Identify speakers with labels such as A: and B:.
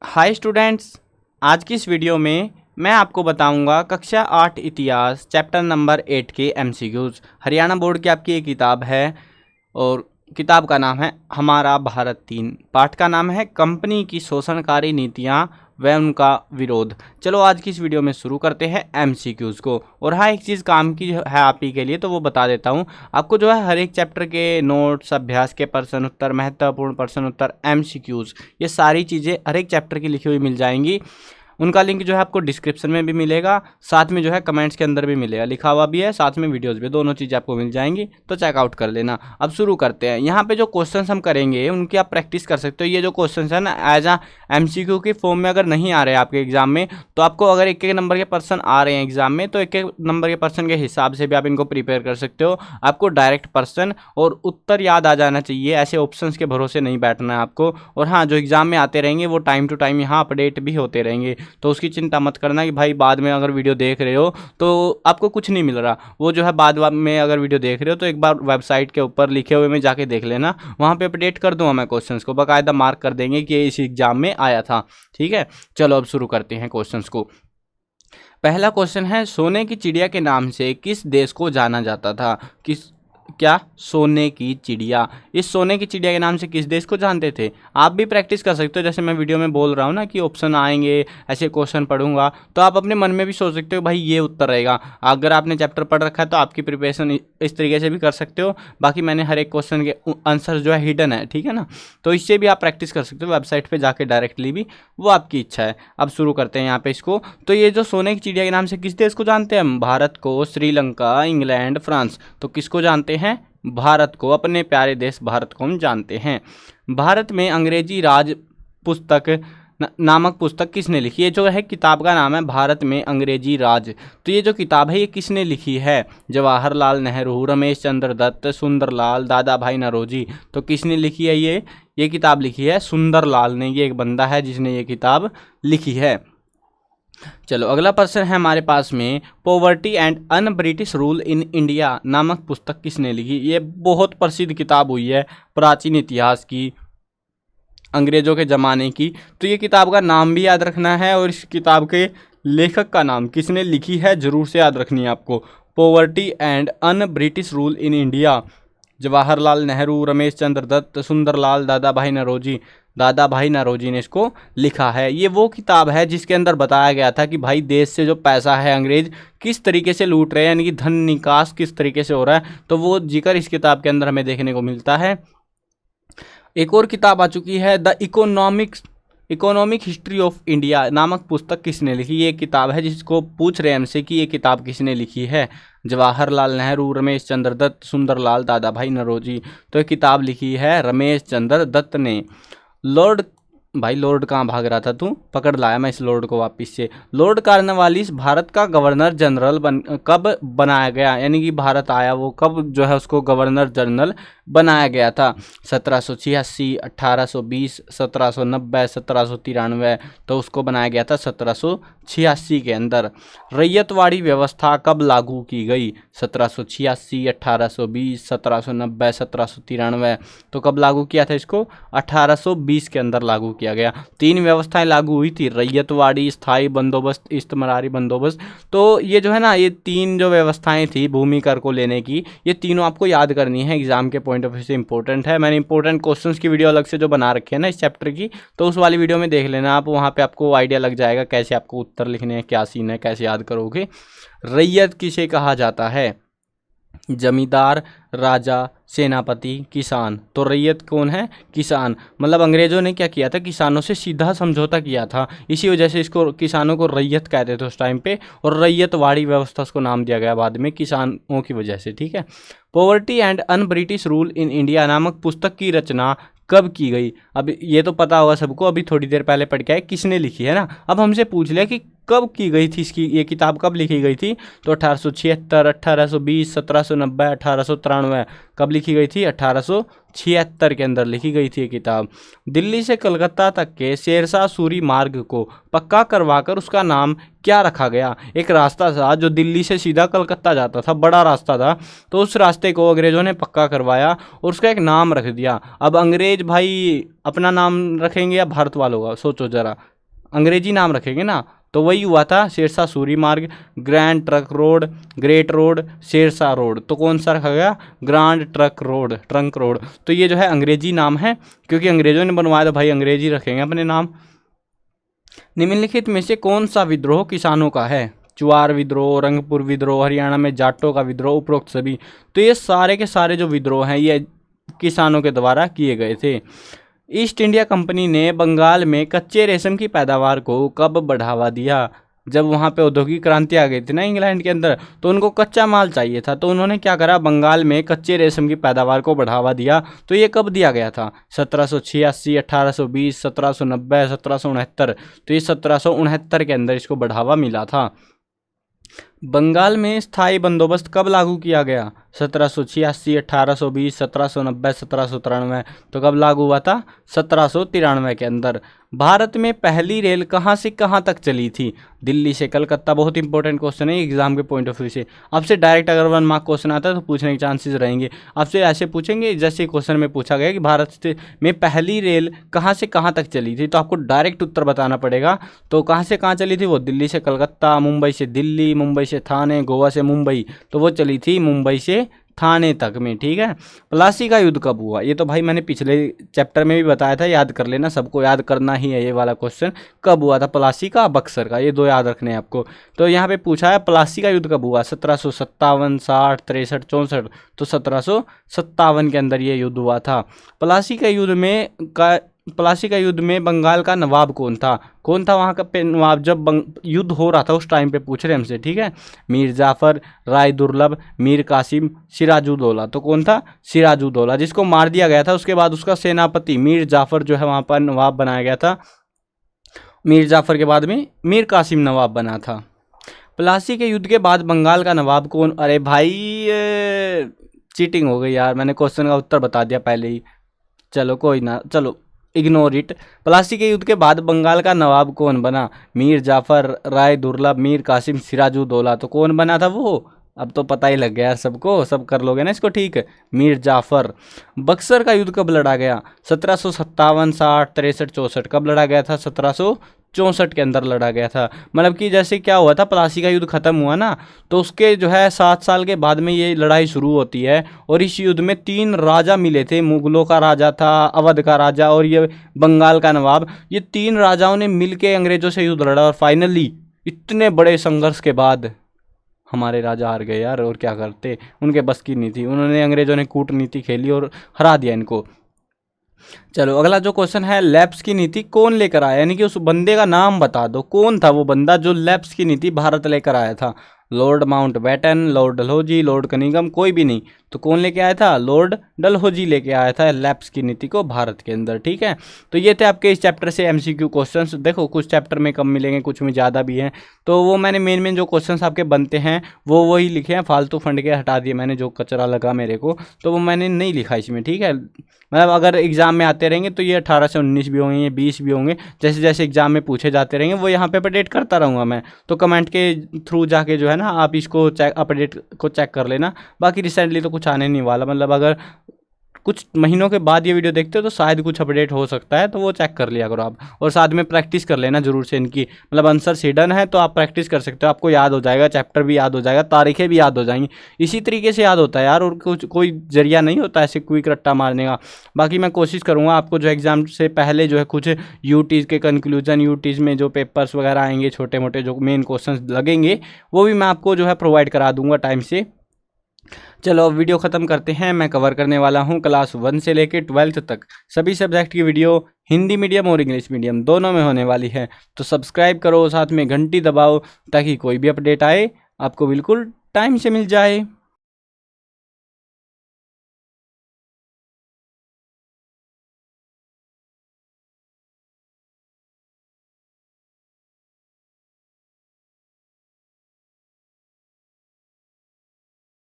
A: Hi students, आज की इस वीडियो में मैं आपको बताऊंगा कक्षा 8 इतिहास चैप्टर नंबर 8 के एमसीक्यूज। हरियाणा बोर्ड की आपकी ये किताब है और किताब का नाम है हमारा भारत 3। पाठ का नाम है कंपनी की शोषणकारी नीतियां व उनका विरोध। चलो आज की इस वीडियो में शुरू करते हैं एमसीक्यूज़ को। और हाँ, एक चीज़ काम की है आप ही के लिए, तो वो बता देता हूँ आपको। जो है हर एक चैप्टर के नोट्स, अभ्यास के प्रश्न उत्तर, महत्वपूर्ण प्रश्न उत्तर, एमसीक्यूज़, ये सारी चीज़ें हर एक चैप्टर की लिखी हुई मिल जाएंगी। उनका लिंक जो है आपको डिस्क्रिप्शन में भी मिलेगा, साथ में जो है कमेंट्स के अंदर भी मिलेगा, लिखा हुआ भी है, साथ में वीडियोस भी, दोनों चीज़ें आपको मिल जाएंगी, तो चेकआउट कर लेना। अब शुरू करते हैं। यहाँ पे जो क्वेश्चंस हम करेंगे उनकी आप प्रैक्टिस कर सकते हो। ये जो क्वेश्चंस है ना, एज आ एमसीक्यू के फॉर्म में अगर नहीं आ रहे आपके एग्जाम में, तो आपको अगर एक एक नंबर के पर्सन आ रहे हैं एग्जाम में, तो एक एक नंबर के पर्सन के हिसाब से भी आप इनको प्रिपेयर कर सकते हो। आपको डायरेक्ट पर्सन और उत्तर याद आ जाना चाहिए, ऐसे ऑप्शंस के भरोसे नहीं बैठना है आपको। और हाँ, जो एग्जाम में आते रहेंगे वो टाइम टू टाइम यहाँ अपडेट भी होते रहेंगे, तो उसकी चिंता मत करना कि भाई बाद में अगर वीडियो देख रहे हो तो आपको कुछ नहीं मिल रहा। वो जो है बाद में अगर वीडियो देख रहे हो तो एक बार वेबसाइट के ऊपर लिखे हुए में जाके देख लेना, वहाँ पे अपडेट कर दूंगा मैं क्वेश्चंस को, बाकायदा मार्क कर देंगे कि इस एग्जाम में आया था। ठीक है, चलो अब शुरू करते हैं क्वेश्चंस को। पहला क्वेश्चन है, सोने की चिड़िया के नाम से किस देश को जाना जाता था? क्या सोने की चिड़िया, इस सोने की चिड़िया के नाम से किस देश को जानते थे? आप भी प्रैक्टिस कर सकते हो, जैसे मैं वीडियो में बोल रहा हूँ ना कि ऑप्शन आएंगे, ऐसे क्वेश्चन पढ़ूंगा, तो आप अपने मन में भी सोच सकते हो भाई ये उत्तर रहेगा। अगर आपने चैप्टर पढ़ रखा है तो आपकी प्रिपरेशन इस तरीके से भी कर सकते हो। बाकी मैंने हर एक क्वेश्चन के आंसर जो है हिडन है, ठीक है ना, तो इससे भी आप प्रैक्टिस कर सकते हो वेबसाइट पर जाके डायरेक्टली भी, वो आपकी इच्छा है। अब शुरू करते हैं यहाँ पे इसको। तो ये जो सोने की चिड़िया के नाम से किस देश को जानते हैं हम? भारत को, श्रीलंका, इंग्लैंड, फ्रांस। तो किसको जानते हैं? भारत को, अपने प्यारे देश भारत को हम जानते हैं। भारत में अंग्रेजी राज पुस्तक नामक पुस्तक किसने लिखी? ये जो है किताब का नाम है भारत में अंग्रेजी राज। तो ये जो किताब है ये किसने लिखी है? जवाहरलाल नेहरू, रमेश चंद्र दत्त, सुंदरलाल, दादा भाई नौरोजी। तो किसने लिखी है? ये किताब लिखी है सुंदरलाल ने। ये एक बंदा है जिसने ये किताब लिखी है। चलो अगला प्रश्न है हमारे पास में, poverty and un British rule in India नामक पुस्तक किसने लिखी? ये बहुत प्रसिद्ध किताब हुई है प्राचीन इतिहास की, अंग्रेजों के ज़माने की। तो ये किताब का नाम भी याद रखना है और इस किताब के लेखक का नाम, किसने लिखी है, जरूर से याद रखनी है आपको। Poverty and un British rule in India, Jawaharlal Nehru, Ramesh Chandra Dutt, Sundarlal, Dadabhai Naoroji. दादा भाई नौरोजी ने इसको लिखा है। ये वो किताब है जिसके अंदर बताया गया था कि भाई देश से जो पैसा है अंग्रेज किस तरीके से लूट रहे हैं, यानी कि धन निकास किस तरीके से हो रहा है, तो वो जिक्र इस किताब के अंदर हमें देखने को मिलता है। एक और किताब आ चुकी है, the economic history of India नामक पुस्तक किसने लिखी? ये किताब है जिसको पूछ रहे हैं हमसे कि ये किताब किसने लिखी है। जवाहरलाल नेहरू, रमेश चंद्र दत्त, सुंदरलाल, दादा भाई नौरोजी। तो ये किताब लिखी है रमेश चंद्र दत्त ने। लॉर्ड कहाँ भाग रहा था तू? पकड़ लाया मैं इस लॉर्ड को वापिस से। लॉर्ड कॉर्नवालिस भारत का गवर्नर जनरल कब बनाया गया? यानी कि भारत आया वो कब जो है उसको गवर्नर जनरल बनाया गया था? 1786, 1820, 1790, 1793। तो उसको बनाया गया था 1786 के अंदर। रैयतवाड़ी व्यवस्था कब लागू की गई? 1786, 1820, 1790, 1793। तो कब लागू किया था इसको? 1820 के अंदर लागू किया गया। 3 व्यवस्थाएं लागू हुई थी, रैयतवाड़ी, स्थायी बंदोबस्त, इस्तेमारी बंदोबस्त। तो ये जो है ना, ये 3 जो व्यवस्थाएं थी भूमि कर को लेने की, ये तीनों आपको याद करनी है, एग्जाम के पॉइंट ऑफ व्यू से इंपॉर्टेंट है। मैंने इंपॉर्टेंट क्वेश्चंस की वीडियो अलग से जो बना रखी है ना इस चैप्टर की, तो उस वाली वीडियो में देख लेना आप, वहाँ पे आपको आइडिया लग जाएगा कैसे आपको उत्तर लिखने हैं, क्या सीन है, कैसे याद करोगे। रैयत किसे कहा जाता है? जमींदार, राजा, सेनापति, किसान। तो रैयत कौन है? किसान। मतलब अंग्रेजों ने क्या किया था, किसानों से सीधा समझौता किया था, इसी वजह से इसको किसानों को रैयत कहते थे उस टाइम पे, और रैयतवाड़ी व्यवस्था उसको नाम दिया गया बाद में किसानों की वजह से। ठीक है। Poverty and un British rule in India नामक पुस्तक की रचना कब की गई? अब ये तो पता होगा सबको, अभी थोड़ी देर पहले पढ़ के आए किसने लिखी है ना। अब हमसे पूछ लिया कि कब की गई थी इसकी, ये किताब कब लिखी गई थी? तो 1876, 1820, 1790, 1893। कब लिखी गई थी? 1876 के अंदर लिखी गई थी ये किताब। दिल्ली से कलकत्ता तक के शेरशाह सूरी मार्ग को पक्का करवाकर उसका नाम क्या रखा गया? एक रास्ता था जो दिल्ली से सीधा कलकत्ता जाता था, बड़ा रास्ता था, तो उस रास्ते को अंग्रेजों ने पक्का करवाया और उसका एक नाम रख दिया। अब अंग्रेज भाई अपना नाम रखेंगे या भारत वालों का? सोचो जरा, अंग्रेजी नाम रखेंगे ना, तो वही हुआ था Shershah Suri Marg, grand trunk road, great road, Shershah road. तो कौन सा रखा गया? Grand trunk road. तो ये जो है अंग्रेजी नाम है, क्योंकि अंग्रेजों ने बनवाया तो भाई अंग्रेजी रखेंगे अपने नाम। निम्नलिखित में से कौन सा विद्रोह किसानों का है? चुआर विद्रोह, रंगपुर विद्रोह, हरियाणा में जाटों का विद्रोह, उपरोक्त सभी। तो ये सारे के सारे जो विद्रोह हैं ये किसानों के द्वारा किए गए थे। ईस्ट इंडिया कंपनी ने बंगाल में कच्चे रेशम की पैदावार को कब बढ़ावा दिया? जब वहाँ पे औद्योगिक क्रांति आ गई थी ना इंग्लैंड के अंदर, तो उनको कच्चा माल चाहिए था, तो उन्होंने क्या करा, बंगाल में कच्चे रेशम की पैदावार को बढ़ावा दिया। तो ये कब दिया गया था? 1786, 1820, 1790, 1769। तो ये 1769 के अंदर इसको बढ़ावा मिला था। बंगाल में स्थायी बंदोबस्त कब लागू किया गया? 1786, 1820, 1790, 1793। तो कब लागू हुआ था? 1793 के अंदर। भारत में पहली रेल कहाँ से कहाँ तक चली थी? दिल्ली से कलकत्ता। बहुत इंपॉर्टेंट क्वेश्चन है एग्जाम के पॉइंट ऑफ व्यू से। आपसे डायरेक्ट अगर 1 मार्क क्वेश्चन आता है तो पूछने के चांसेस रहेंगे। आपसे ऐसे पूछेंगे जैसे क्वेश्चन में पूछा गया कि भारत में पहली रेल कहाँ से कहाँ तक चली थी, तो आपको डायरेक्ट उत्तर बताना पड़ेगा। तो कहाँ से कहाँ चली थी वो? दिल्ली से कलकत्ता, मुंबई से दिल्ली, मुंबई से थाने, गोवा से मुंबई। तो वो चली थी मुंबई से थाने तक में, ठीक है। प्लासी का युद्ध कब हुआ? ये तो भाई मैंने पिछले चैप्टर में भी बताया था, याद कर लेना, सबको याद करना ही है ये वाला क्वेश्चन। कब हुआ था? प्लासी का, बक्सर का, ये दो याद रखने हैं आपको। तो यहाँ पे पूछा है प्लासी का युद्ध कब हुआ? 1757, 60, 63, 64। तो 1757 के अंदर ये युद्ध हुआ था। प्लासी का युद्ध में बंगाल का नवाब कौन था? कौन था वहाँ का नवाब जब युद्ध हो रहा था उस टाइम पे पूछ रहे हमसे, ठीक है। मीर जाफर, राय दुर्लभ, मीर कासिम, सिराजुद्दौला। तो कौन था? सिराजुद्दौला, जिसको मार दिया गया था। उसके बाद उसका सेनापति मीर जाफर जो है वहाँ पर नवाब बनाया गया था। मीर जाफर के बाद में मीर कासिम नवाब बना था। प्लासी के युद्ध के बाद बंगाल का नवाब कौन? अरे भाई चीटिंग हो गई यार, मैंने क्वेश्चन का उत्तर बता दिया पहले ही। चलो कोई ना, चलो इग्नोर इट। प्लासी के युद्ध के बाद बंगाल का नवाब कौन बना? मीर जाफर, राय दुर्लभ, मीर कासिम, सिराजुद्दौला। तो कौन बना था वो? अब तो पता ही लग गया यार सबको, सब कर लोगे ना इसको, ठीक है। मीर जाफर। बक्सर का युद्ध कब लड़ा गया? 1757, 60, 63, 64। कब लड़ा गया था? 1764 के अंदर लड़ा गया था। मतलब कि जैसे क्या हुआ था, प्लासी का युद्ध खत्म हुआ ना, तो उसके जो है 7 साल के बाद में ये लड़ाई शुरू होती है। और इस युद्ध में 3 राजा मिले थे, मुगलों का राजा था, अवध का राजा और ये बंगाल का नवाब। ये 3 राजाओं ने मिलके अंग्रेजों से युद्ध लड़ा और फाइनली इतने बड़े संघर्ष के बाद हमारे राजा हार गए यार। और क्या करते, उनके बस की नहीं थी, उन्होंने, अंग्रेजों ने कूटनीति खेली और हरा दिया इनको। चलो अगला जो क्वेश्चन है, लैप्स की नीति कौन लेकर आया? यानी कि उस बंदे का नाम बता दो, कौन था वो बंदा जो लैप्स की नीति भारत लेकर आया था? Lord Mountbatten, Lord Dalhousie, Lord Cunningham, कोई भी नहीं। तो कौन लेके आया था? लॉर्ड डलहौजी लेके आया था लैप्स की नीति को भारत के अंदर, ठीक है। तो ये थे आपके इस चैप्टर से एमसीक्यू क्वेश्चंस। देखो कुछ चैप्टर में कम मिलेंगे, कुछ में ज़्यादा भी हैं, तो वो मैंने मेन जो क्वेश्चंस आपके बनते हैं वो वही लिखे हैं। फालतू फंड के हटा दिए मैंने, जो कचरा लगा मेरे को तो वो मैंने नहीं लिखा इसमें, ठीक है। मतलब अगर एग्जाम में आते रहेंगे तो ये 18 से 19 भी होंगे, ये 20 भी होंगे, जैसे जैसे एग्जाम में पूछे जाते रहेंगे वो यहाँ पे अपडेट करता रहूँगा मैं। तो कमेंट के थ्रू जाके जो है ना आप इसको अपडेट को चेक कर लेना। बाकी रिसेंटली तो कुछ आने नहीं वाला, मतलब अगर कुछ महीनों के बाद ये वीडियो देखते हो तो शायद कुछ अपडेट हो सकता है, तो वो चेक कर लिया करो आप। और साथ में प्रैक्टिस कर लेना जरूर से इनकी, मतलब आंसर हिडन है तो आप प्रैक्टिस कर सकते हो, आपको याद हो जाएगा, चैप्टर भी याद हो जाएगा, तारीखें भी याद हो जाएंगी। इसी तरीके से याद होता है यार, और कुछ कोई जरिया नहीं होता ऐसे क्विक रट्टा मारने का। बाकी मैं कोशिश करूँगा आपको जो एग्जाम से पहले जो है कुछ यूटीज़ के कंक्लूजन, यूटीज़ में जो पेपर्स वगैरह आएंगे, छोटे मोटे जो मेन क्वेश्चन लगेंगे वो भी मैं आपको जो है प्रोवाइड करा दूंगा टाइम से। चलो अब वीडियो ख़त्म करते हैं। मैं कवर करने वाला हूं क्लास 1 से लेकर 12th तक सभी सब्जेक्ट की वीडियो, हिंदी मीडियम और इंग्लिश मीडियम दोनों में होने वाली है। तो सब्सक्राइब करो, साथ में घंटी दबाओ ताकि कोई भी अपडेट आए आपको बिल्कुल टाइम से मिल जाए।